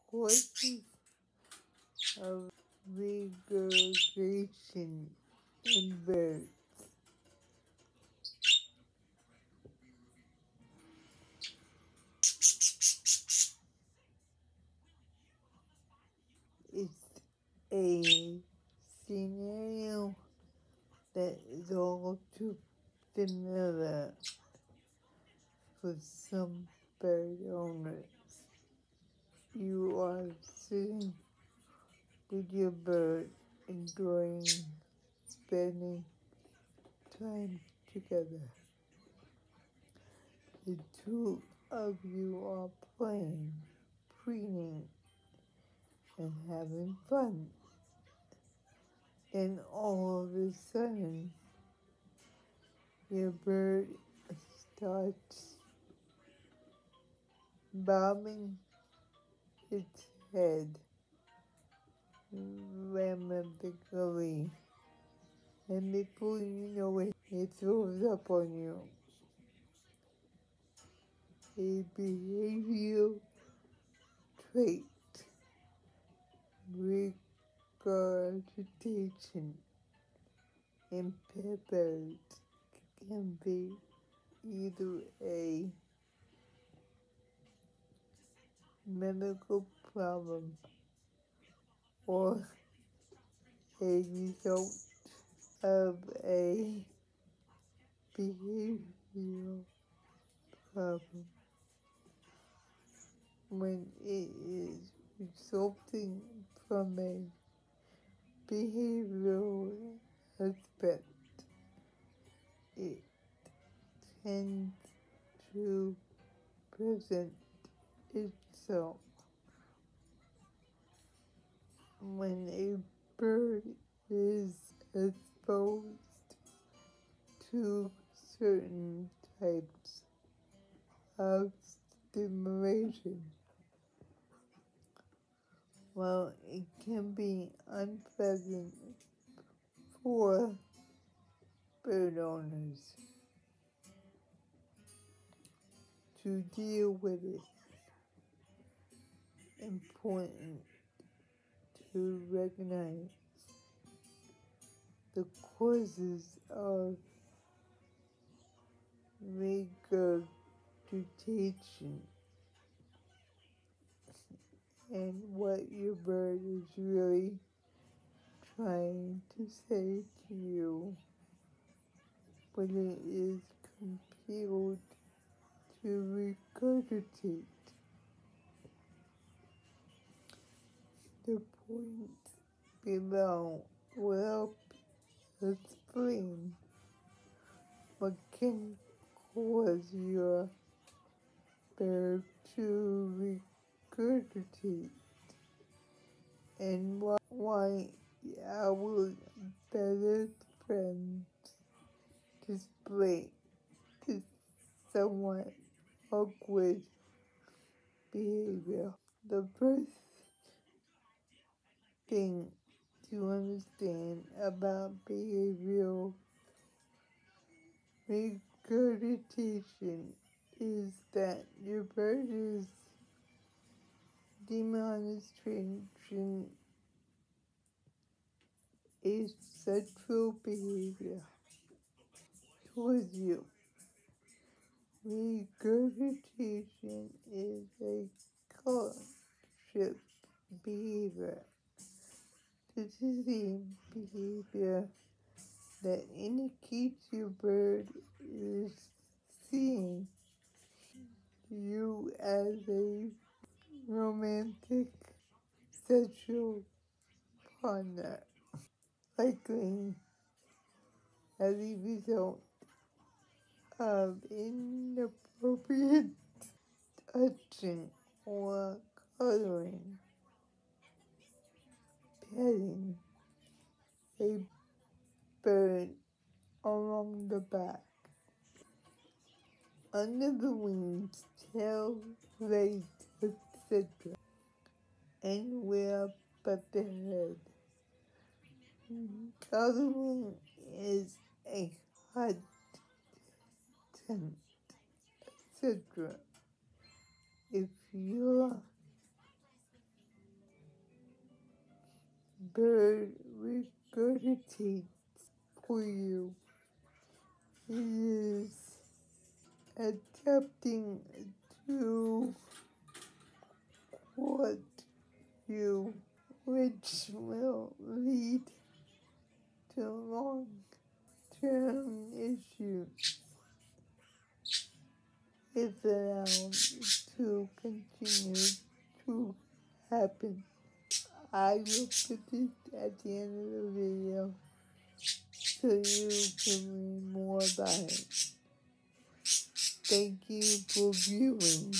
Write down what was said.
Causes of regurgitation in birds. It's a scenario that is all too familiar for some bird owners. You are sitting with your bird, enjoying spending time together. The two of you are playing, preening, and having fun. And all of a sudden, your bird starts bobbing its head rhythmically, and before you know it, it throws up on you. A behavioral trait, regurgitation, in pet birds can be either a medical problem or a result of a behavioral problem. When it is resulting from a behavioral aspect, it tends to present itself when a bird is exposed to certain types of stimulation. While it can be unpleasant for bird owners to deal with it, important to recognize the causes of regurgitation and what your bird is really trying to say to you when it is compelled to regurgitate. The points below will explain what can cause your bird to regurgitate and why our better friends display this somewhat awkward behavior. The first thing to understand about behavioral regurgitation is that your bird is demonstrating a sexual behavior towards you. Regurgitation is a courtship behavior. This is the behavior that indicates your bird is seeing you as a romantic sexual partner, likely as a result of inappropriate touching or cuddling, petting a bird along the back, under the wings, tail, legs, etc., and where but the head. Cuddling is a hot tent, etc., if your bird regurgitates for you, it is attempting to quote you, which will lead to long-term issues if allowed to continue to happen. I will put it at the end of the video so you can read more about it. Thank you for viewing.